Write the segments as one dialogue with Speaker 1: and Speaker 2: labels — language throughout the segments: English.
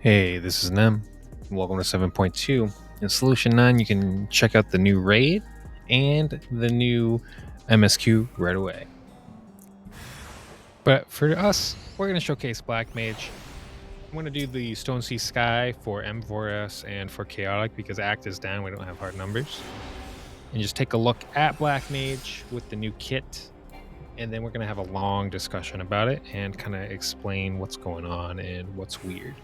Speaker 1: Hey, this is Nem. Welcome to 7.2. In Solution 9, you can check out the new raid and the new MSQ right away. But for us, we're going to showcase Blackmage. I'm going to do the Stone Sea Sky for M4S and for Chaotic because Act is down. We don't have hard numbers. And just take a look at Blackmage with the new kit. And then we're going to have a long discussion about it and kind of explain what's going on and what's weird.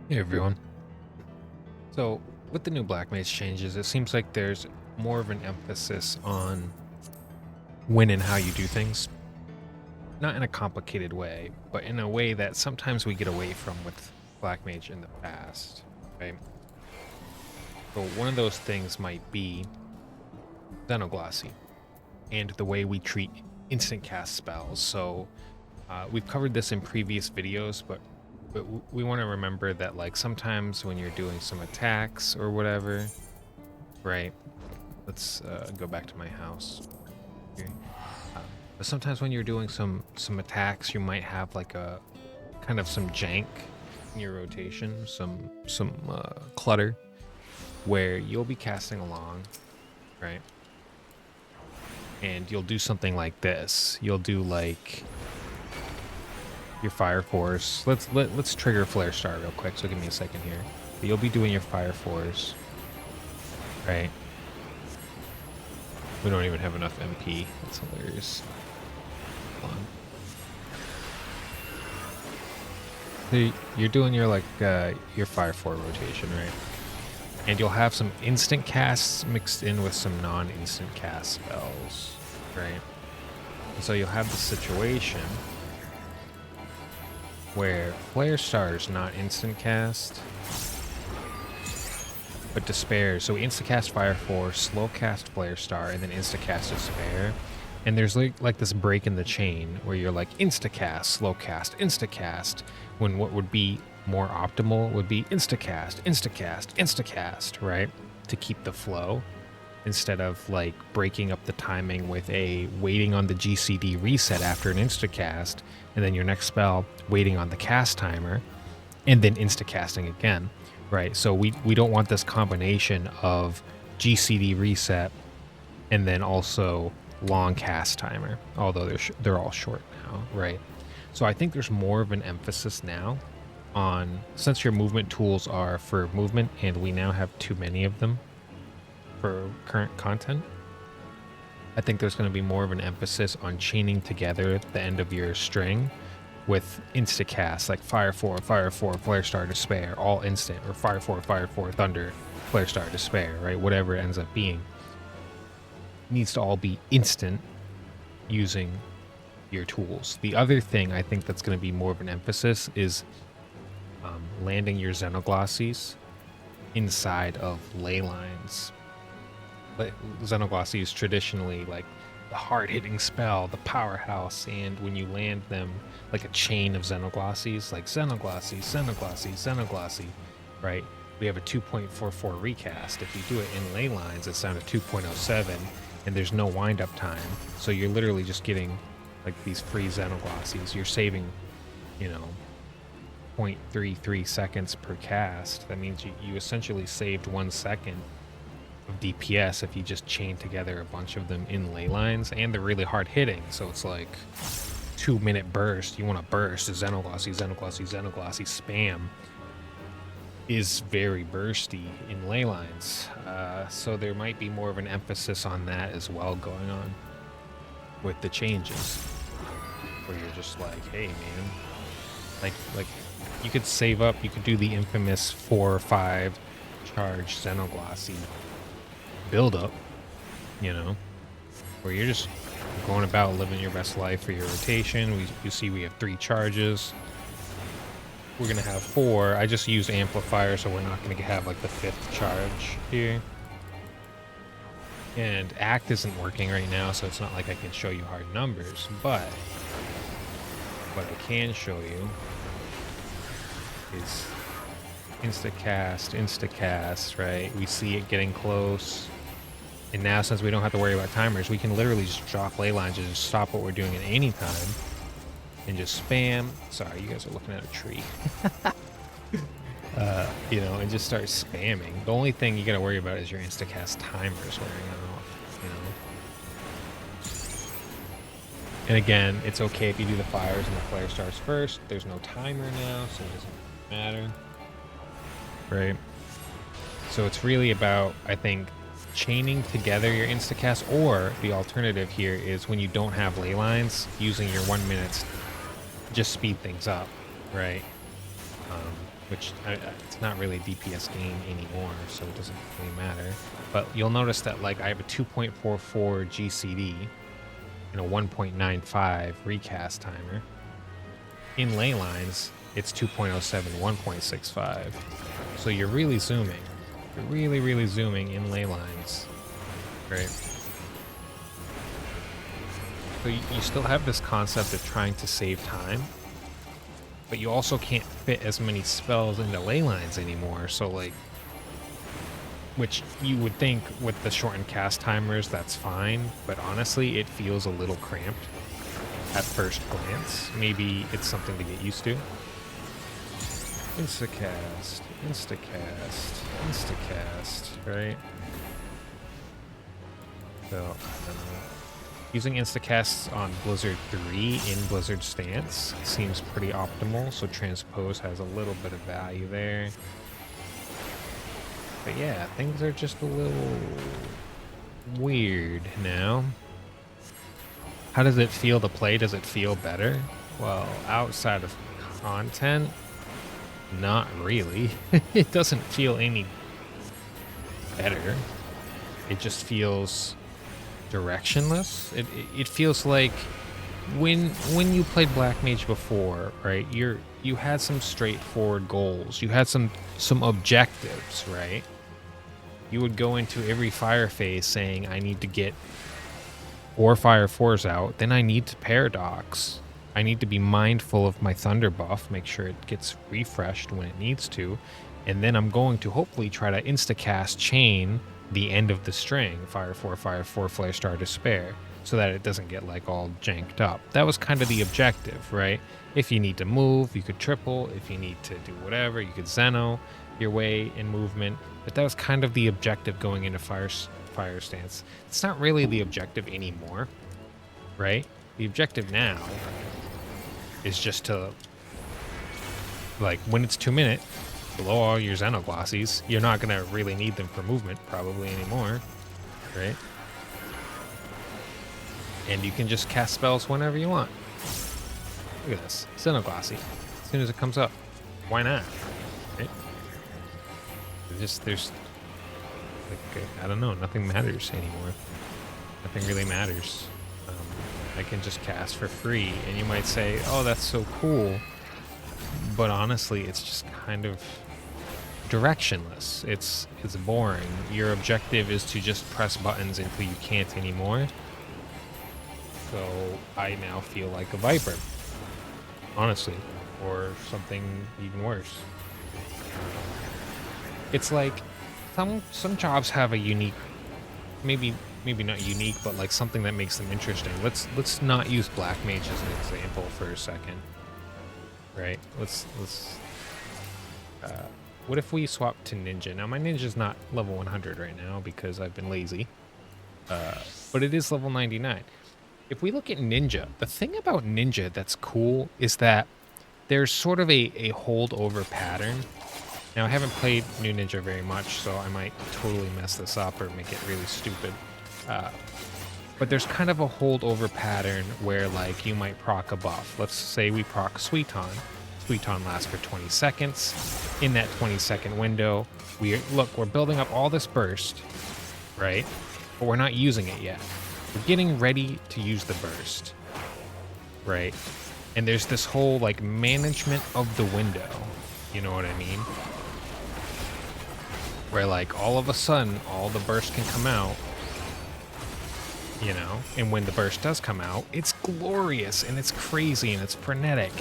Speaker 1: Hey everyone. So with the new Blackmage changes, it seems like there's more of an emphasis on when and how you do things. Not in a complicated way, but in a way that sometimes we get away from with Blackmage in the past, right? So one of those things might be Xenoglossy and the way we treat instant cast spells. So we've covered this in previous videos, but we want to remember that like sometimes when you're doing some attacks or whatever, right? Let's go back to my house here. But sometimes when you're doing some attacks, you might have like a kind of some jank in your rotation, some clutter, where you'll be casting along, right? And you'll do something like this. You'll do like your Fire Force. Let's trigger Flare Star real quick. So give me a second here. But you'll be doing your Fire Force, right? We don't even have enough MP. That's hilarious. Hold on. So you're doing your like your Fire 4 rotation, right? And you'll have some instant casts mixed in with some non-instant cast spells, right? And so you'll have the situation where Flare Star is not instant cast, but Despair. So insta-cast Fire 4, slow cast Flare Star, and then insta-cast Despair. And there's like this break in the chain where you're like insta-cast, slow cast, insta-cast, when what would be more optimal would be insta-cast, insta-cast, insta-cast, right? To keep the flow, instead of like breaking up the timing with a waiting on the GCD reset after an insta-cast, and then your next spell waiting on the cast timer, and then insta-casting again, right? So we don't want this combination of GCD reset and then also long cast timer, although they're all short now, right? So I think there's more of an emphasis now on, since your movement tools are for movement and we now have too many of them for current content, I think there's going to be more of an emphasis on chaining together the end of your string with insta-cast, like Fire 4, Flare Star, Despair, all instant, or Fire 4, Thunder, Flare Star, Despair, right? Whatever it ends up being. It needs to all be instant using your tools. The other thing I think that's going to be more of an emphasis is landing your Xenoglossies inside of ley lines. But Xenoglossy is traditionally like the hard-hitting spell, the powerhouse, and when you land them like a chain of Xenoglossies, like Xenoglossy, Xenoglossy, Xenoglossy, right? We have a 2.44 recast. If you do it in ley lines, it's down to 2.07, and there's no wind-up time. So you're literally just getting like these free Xenoglossies. You're saving, you know, 0.33 seconds per cast. That means you essentially saved 1 second of DPS if you just chain together a bunch of them in ley lines, and they're really hard hitting. So it's like 2-minute burst. You want to burst, Xenoglossy, Xenoglossy, Xenoglossy spam is very bursty in ley lines. So there might be more of an emphasis on that as well going on with the changes, where you're just like, hey man, like you could save up, you could do the infamous 4 or 5 charge Xenoglossy build up, you know, where you're just going about living your best life for your rotation. You see we have 3 charges. We're gonna have 4. I just use amplifier, so we're not gonna have like the 5th charge here. And act isn't working right now, so it's not like I can show you hard numbers, but what I can show you is insta-cast, right? We see it getting close. And now, since we don't have to worry about timers, we can literally just drop ley lines and just stop what we're doing at any time and just spam. Sorry, you guys are looking at a tree. You know, and just start spamming. The only thing you gotta worry about is your insta-cast timers wearing off, you know. And again, it's okay if you do the fires and the flare stars first. There's no timer now, so it doesn't matter. Right? So it's really about, I think, chaining together your instacast, or the alternative here is when you don't have ley lines, using your 1 minute, just speed things up, right? which it's not really a DPS game anymore, so it doesn't really matter. But you'll notice that like I have a 2.44 GCD and a 1.95 recast timer. In ley lines, it's 2.07, 1.65. So you're really zooming. You're really, really zooming in ley lines, right? So you still have this concept of trying to save time, but you also can't fit as many spells into ley lines anymore. So like, which you would think with the shortened cast timers, that's fine. But honestly, it feels a little cramped at first glance. Maybe it's something to get used to. Instacast, instacast, instacast, right? So, I don't know. Using instacasts on Blizzard 3 in Blizzard stance seems pretty optimal, so transpose has a little bit of value there. But yeah, things are just a little weird now. How does it feel to play? Does it feel better? Well, outside of content, not really. It doesn't feel any better. It just feels directionless. It feels like when you played Blackmage before, right? You had some straightforward goals. You had some objectives, right? You would go into every fire phase saying, I need to get 4 fire 4s out, then I need to paradox. I need to be mindful of my thunder buff, make sure it gets refreshed when it needs to, and then I'm going to hopefully try to instacast chain the end of the string, fire 4, flare star, despair, so that it doesn't get like all janked up. That was kind of the objective, right? If you need to move, you could triple. If you need to do whatever, you could Xeno your way in movement. But that was kind of the objective going into fire stance. It's not really the objective anymore, right? The objective now is just to, like, when it's 2 minute, below all your Xenoglossies, you're not going to really need them for movement probably anymore, right? And you can just cast spells whenever you want. Look at this, Xenoglossy. As soon as it comes up, why not, right? There's like, I don't know, nothing matters anymore. Nothing really matters. I can just cast for free, and you might say, oh, that's so cool. But honestly, it's just kind of directionless. It's boring. Your objective is to just press buttons until you can't anymore. So I now feel like a Viper, honestly, or something even worse. It's like some jobs have a unique, maybe not unique, but like something that makes them interesting. Let's not use Blackmage as an example for a second, right? What if we swap to Ninja? Now my Ninja's not level 100 right now because I've been lazy, but it is level 99. If we look at Ninja, the thing about Ninja that's cool is that there's sort of a holdover pattern. Now, I haven't played New Ninja very much, so I might totally mess this up or make it really stupid. But there's kind of a holdover pattern where, like, you might proc a buff. Let's say we proc Suiton. Suiton lasts for 20 seconds. In that 20-second window, we're building up all this burst, right? But we're not using it yet. We're getting ready to use the burst, right? And there's this whole, like, management of the window. You know what I mean? Where, like, all of a sudden, all the burst can come out, you know? And when the burst does come out, it's glorious, and it's crazy, and it's frenetic.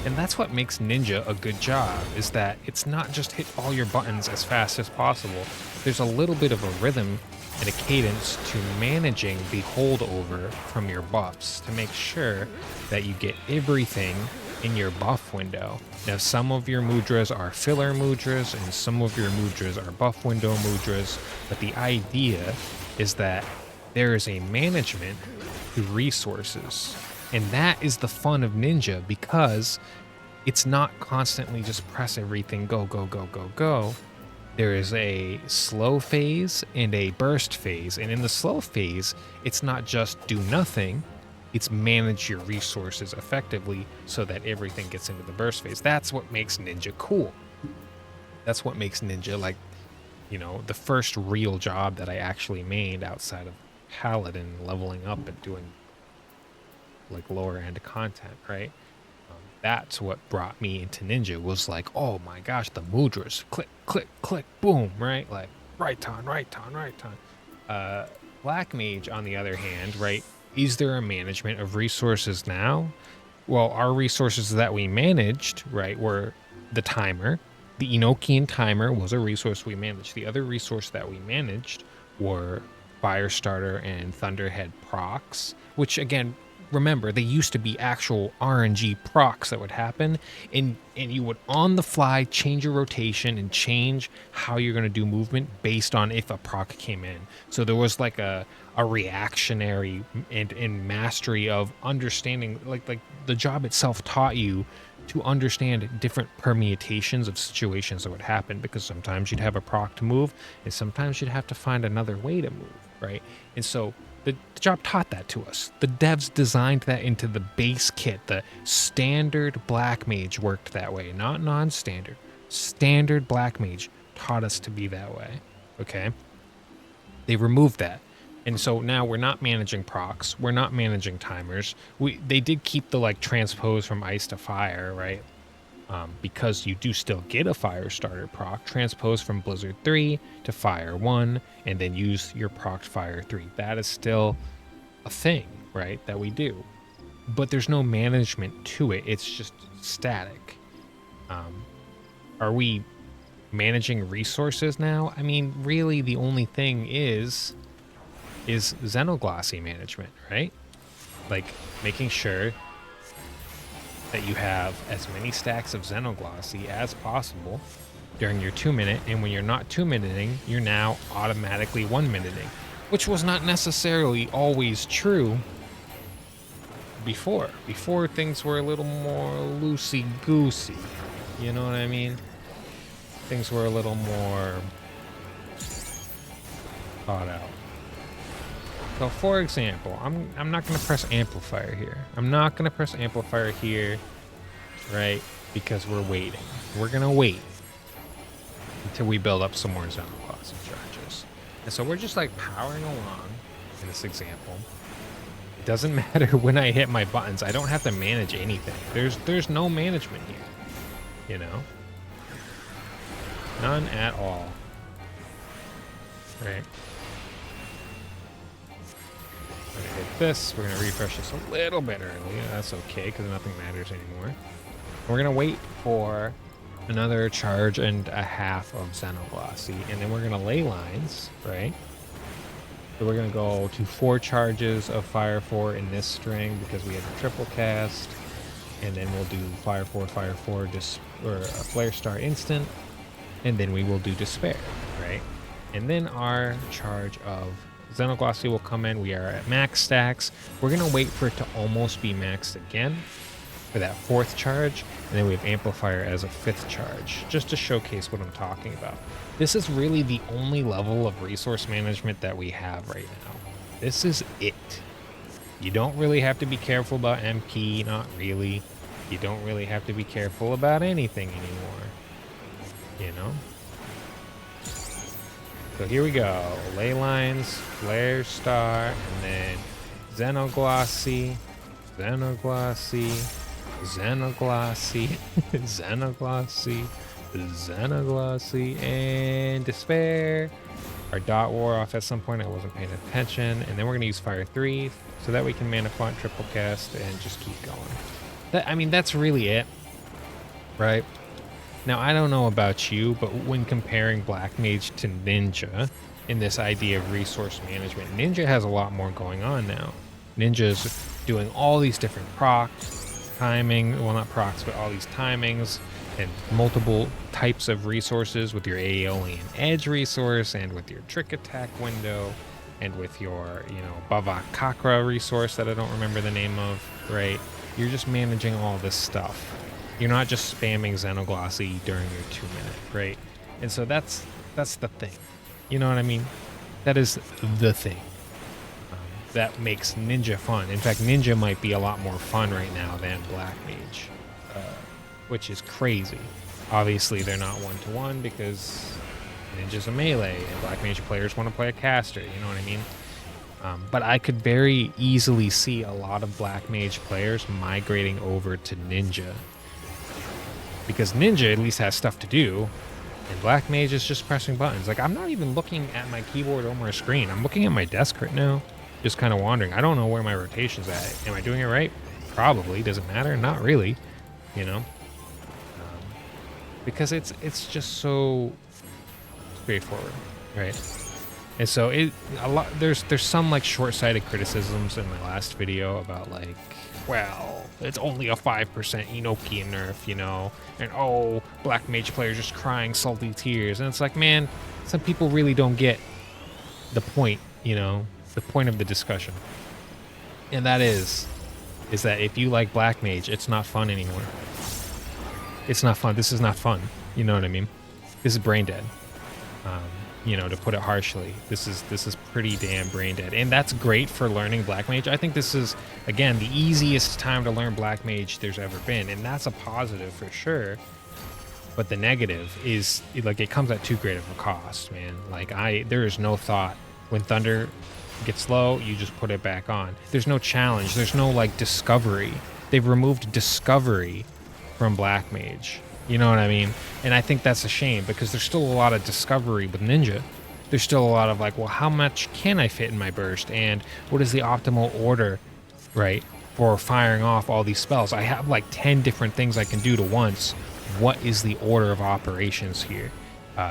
Speaker 1: And that's what makes Ninja a good job, is that it's not just hit all your buttons as fast as possible. There's a little bit of a rhythm and a cadence to managing the holdover from your buffs to make sure that you get everything in your buff window. Now, some of your mudras are filler mudras, and some of your mudras are buff window mudras, but the idea is that there is a management to resources, and that is the fun of Ninja, because it's not constantly just press everything, go, go, go, go, go. There is a slow phase and a burst phase, and in the slow phase, it's not just do nothing, it's manage your resources effectively so that everything gets into the burst phase. That's what makes Ninja cool. That's what makes Ninja like, the first real job that I actually made outside of Paladin leveling up and doing like lower end content, right? That's what brought me into Ninja was like, oh my gosh, the mudras, click, click, click, boom, right? Like right ton, right ton, right ton. Black Mage, on the other hand, right? Is there a management of resources now? Well, our resources that we managed, right, were the timer. The Enochian timer was a resource we managed. The other resource that we managed were Firestarter and Thunderhead procs, which again, remember, they used to be actual RNG procs that would happen, and you would on the fly change your rotation and change how you're going to do movement based on if a proc came in. So there was like a reactionary and mastery of understanding, like the job itself taught you to understand different permutations of situations that would happen, because sometimes you'd have a proc to move and sometimes you'd have to find another way to move, right? And so the job taught that to us. The devs designed that into the base kit. The standard Black Mage worked that way, not non-standard. Standard Black Mage taught us to be that way, okay? They removed that. And so now we're not managing procs. We're not managing timers. They did keep the like transpose from ice to fire, right? Because you do still get a Firestarter proc, transpose from Blizzard 3 to Fire 1, and then use your proc Fire 3. That is still a thing, right, that we do. But there's no management to it. It's just static. Are we managing resources now? I mean, really the only thing is Xenoglossy management, right? Like making sure that you have as many stacks of Xenoglossy as possible during your 2-minute, and when you're not 2-minuting, you're now automatically 1-minuting, which was not necessarily always true before. Before things were a little more loosey-goosey, you know what I mean? Things were a little more thought out. So for example, I'm not going to press amplifier here. I'm not going to press amplifier here, right? Because we're waiting. We're going to wait until we build up some more Xenoglossy charges. And so we're just like powering along in this example. It doesn't matter when I hit my buttons. I don't have to manage anything. There's no management here, you know? None at all. Right? We're gonna hit this. We're gonna refresh this a little bit early. That's okay, because nothing matters anymore. We're gonna wait for another charge and a half of Xenoglossy, and then we're gonna ley lines, right? So we're gonna go to 4 charges of Fire 4 in this string because we have a triple cast, and then we'll do Fire 4, or a Flare Star instant, and then we will do Despair, right? And then our charge of Xenoglossy will come in. We are at max stacks. We're going to wait for it to almost be maxed again for that 4th charge, and then we have Amplifier as a 5th charge, just to showcase what I'm talking about. This is really the only level of resource management that we have right now. This is it. You don't really have to be careful about MP, not really. You don't really have to be careful about anything anymore, you know? So here we go. Ley lines, Flare Star, and then Xenoglossy, Xenoglossy, Xenoglossy, Xenoglossy, Xenoglossy, and Despair. Our dot wore off at some point. I wasn't paying attention. And then we're going to use Fire 3 so that we can mana font triple cast and just keep going. I mean, that's really it, right? Now, I don't know about you, but when comparing Black Mage to Ninja in this idea of resource management, Ninja has a lot more going on now. Ninja's doing all these different procs, timing, well, not procs, but all these timings and multiple types of resources with your Aeolian Edge resource and with your Trick Attack window and with your, Bavak Kakra resource that I don't remember the name of, right? You're just managing all this stuff. You're not just spamming Xenoglossy during your 2-minute, right? And so that's the thing. You know what I mean? That is the thing. That makes Ninja fun. In fact, Ninja might be a lot more fun right now than Black Mage. which is crazy. Obviously, they're not one-to-one because Ninja's a melee, and Black Mage players want to play a caster, you know what I mean? But I could very easily see a lot of Black Mage players migrating over to Ninja, because Ninja at least has stuff to do, and Black Mage is just pressing buttons. Like, I'm not even looking at my keyboard or my screen. I'm looking at my desk right now, just kind of wandering. I don't know where my rotation's at. Am I doing it right? Probably. Does it matter? Not really, you know? Because it's just so straightforward, right? And so there's some like short-sighted criticisms in my last video about like, well, it's only a 5% Enochian nerf, you know, and oh, Black Mage players just crying salty tears. And it's like, man, some people really don't get the point, you know, the point of the discussion. And that is that if you like Black Mage, it's not fun anymore. It's not fun. This is not fun. You know what I mean? This is brain dead. You know, to put it harshly, this is pretty damn brain dead, and that's great for learning Black Mage. I think this is, again, the easiest time to learn Black Mage there's ever been, and that's a positive for sure. But the negative is, like, it comes at too great of a cost, man. Like, there is no thought. When Thunder gets low, you just put it back on. There's no challenge. There's no, like, discovery. They've removed discovery from Black Mage. You know what I mean? And I think that's a shame, because there's still a lot of discovery with Ninja. There's still a lot of like, well, how much can I fit in my burst? And what is the optimal order, right, for firing off all these spells? I have like 10 different things I can do to once. What is the order of operations here?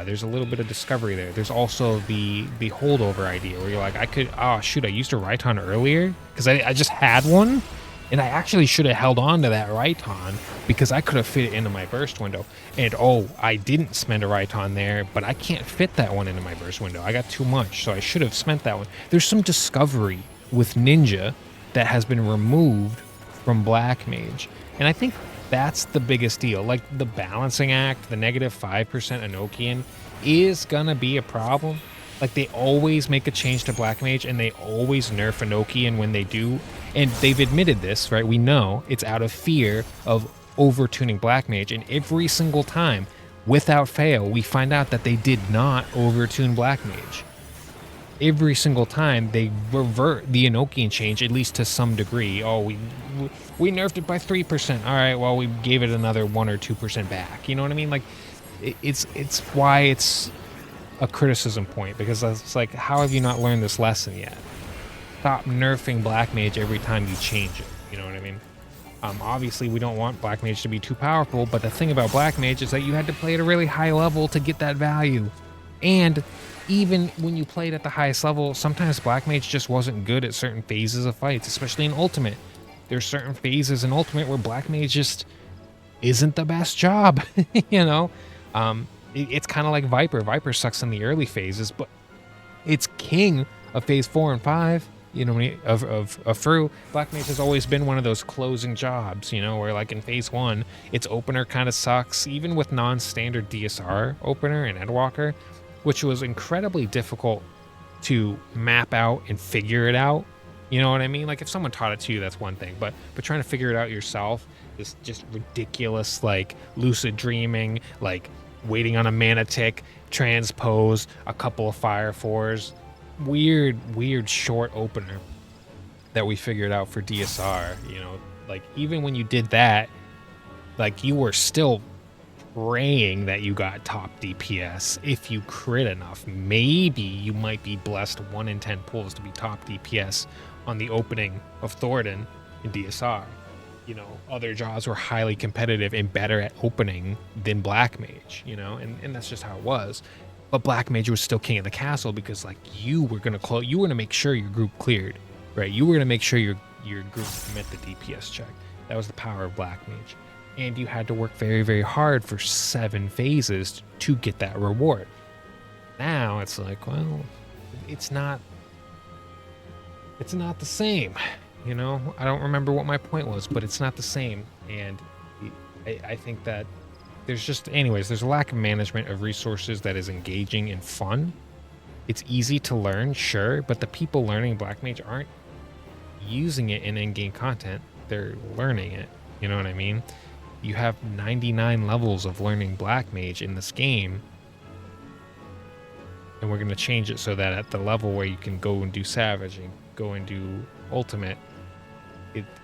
Speaker 1: There's a little bit of discovery there. There's also the holdover idea where you're like, oh shoot, I used a Rhyton earlier because I just had one. And I actually should have held on to that Rhyton because I could have fit it into my burst window. And oh, I didn't spend a Rhyton there, but I can't fit that one into my burst window. I got too much, so I should have spent that one. There's some discovery with Ninja that has been removed from Black Mage. And I think that's the biggest deal. Like, the balancing act, the negative 5% Enochian is gonna be a problem. Like, they always make a change to Black Mage, and they always nerf Enochian when they do. And they've admitted this, right? We know it's out of fear of overtuning Black Mage. And every single time, without fail, we find out that they did not overtune Black Mage. Every single time, they revert the Enochian change, at least to some degree. Oh, we nerfed it by 3%. All right, well, we gave it another 1 or 2% back. You know what I mean? Like, it's why it's a criticism point, because it's like, how have you not learned this lesson yet? Stop nerfing Black Mage every time you change it. You know what I mean? Obviously, we don't want Black Mage to be too powerful, but the thing about Black Mage is that you had to play at a really high level to get that value. And even when you played at the highest level, sometimes Black Mage just wasn't good at certain phases of fights, especially in Ultimate. There's certain phases in Ultimate where Black Mage just isn't the best job, you know? It's kind of like Viper. Viper sucks in the early phases, but it's king of phase 4 and 5. You know, of through. Black Mage has always been one of those closing jobs, you know, where like in phase 1, its opener kind of sucks, even with non-standard DSR opener and Endwalker, which was incredibly difficult to map out and figure it out. You know what I mean? Like, if someone taught it to you, that's one thing, but trying to figure it out yourself, this just ridiculous, like, lucid dreaming, like waiting on a mana tick, transpose, a couple of fire fours, weird short opener that we figured out for DSR. You know, like, even when you did that, like, you were still praying that you got top DPS. If you crit enough, maybe you might be blessed 1 in 10 pulls to be top DPS on the opening of Thoradin in DSR. You know, other jobs were highly competitive and better at opening than Black Mage, you know, and that's just how it was. But Black Mage was still king of the castle because, like, you were gonna make sure your group cleared, right? You were gonna make sure your group met the DPS check. That was the power of Black Mage. And you had to work very, very hard for 7 phases to get that reward. Now it's like, well, it's not the same. You know, I don't remember what my point was, but it's not the same. And I think that there's a lack of management of resources that is engaging and fun. It's easy to learn, sure, but the people learning Black Mage aren't using it in in-game content. They're learning it. You know what I mean? You have 99 levels of learning Blackmage in this game. And we're going to change it so that at the level where you can go and do Savage and go and do Ultimate,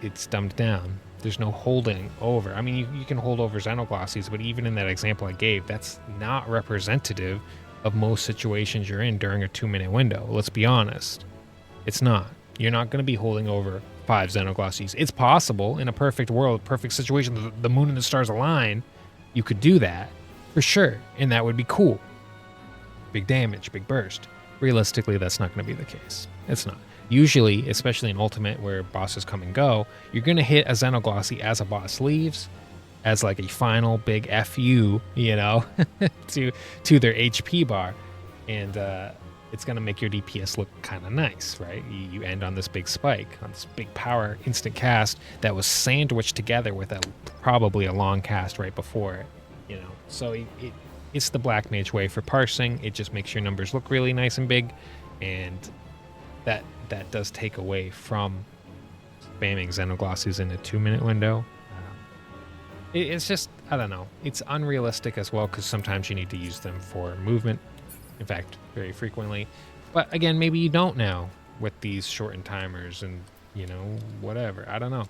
Speaker 1: it's dumbed down. There's no holding over. I mean, you can hold over Xenoglossies, but even in that example I gave, that's not representative of most situations you're in during a 2-minute window. Let's be honest. It's not. You're not going to be holding over 5 Xenoglossies. It's possible in a perfect world, perfect situation, the moon and the stars align, you could do that for sure, and that would be cool. Big damage, big burst. Realistically, that's not going to be the case. It's not. Usually, especially in Ultimate where bosses come and go, you're going to hit a Xenoglossy as a boss leaves, as like a final big FU, you know, to their HP bar. And it's going to make your DPS look kind of nice, right? You end on this big spike, on this big power instant cast that was sandwiched together with probably a long cast right before it, you know. So it's the Blackmage way for parsing. It just makes your numbers look really nice and big, and that does take away from spamming Xenoglossies in a 2-minute window. It's just, I don't know. It's unrealistic as well because sometimes you need to use them for movement. In fact, very frequently. But again, maybe you don't now with these shortened timers and, you know, whatever. I don't know.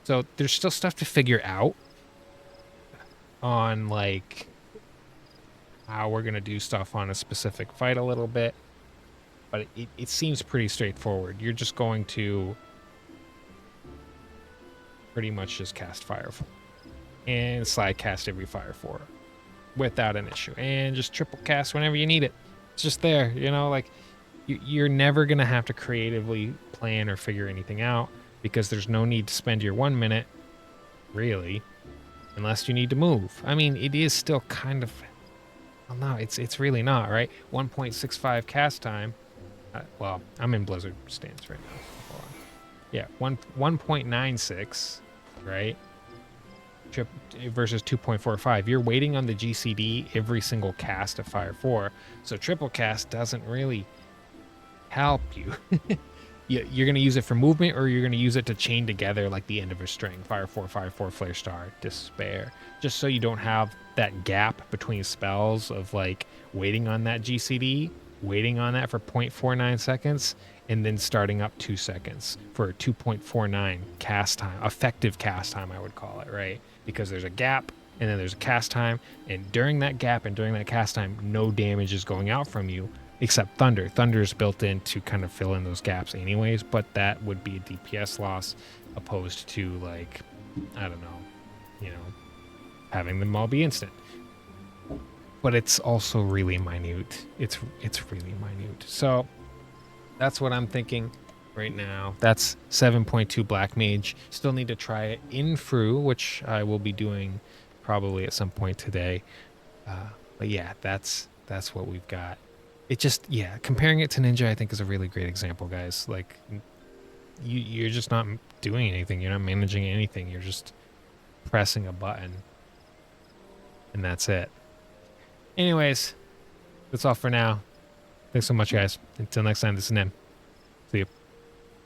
Speaker 1: So there's still stuff to figure out on, like, how we're going to do stuff on a specific fight a little bit. But it seems pretty straightforward. You're just going to pretty much just cast Firefall and slide cast every Fire 4 without an issue, and just triple cast whenever you need it. It's just there, you know, like you're never going to have to creatively plan or figure anything out because there's no need to spend your 1 minute, really, unless you need to move. I mean, it is still kind of, well, no, it's really not, right? 1.65 cast time. Well, I'm in Blizzard stance right now. Hold on. Yeah, 1.96, right? Versus 2.45. You're waiting on the GCD every single cast of Fire 4, so triple cast doesn't really help you. You're going to use it for movement, or you're going to use it to chain together like the end of a string. Fire 4, Fire 4, Flare Star, Despair. Just so you don't have that gap between spells of like waiting on that GCD, waiting on that for 0.49 seconds, and then starting up 2 seconds for 2.49 cast time, effective cast time, I would call it, right? Because there's a gap and then there's a cast time, and during that gap and during that cast time, no damage is going out from you except Thunder. Thunder is built in to kind of fill in those gaps anyways, but that would be a DPS loss opposed to, like, I don't know, you know, having them all be instant. But it's also really minute. It's really minute. So that's what I'm thinking right now. That's 7.2 Blackmage. Still need to try it in Fru, which I will be doing probably at some point today. But yeah, that's what we've got. It just, yeah, comparing it to Ninja, I think is a really great example, guys. Like, you're just not doing anything. You're not managing anything. You're just pressing a button, and that's it. Anyways, that's all for now. Thanks so much, guys. Until next time, this is Nim. See you.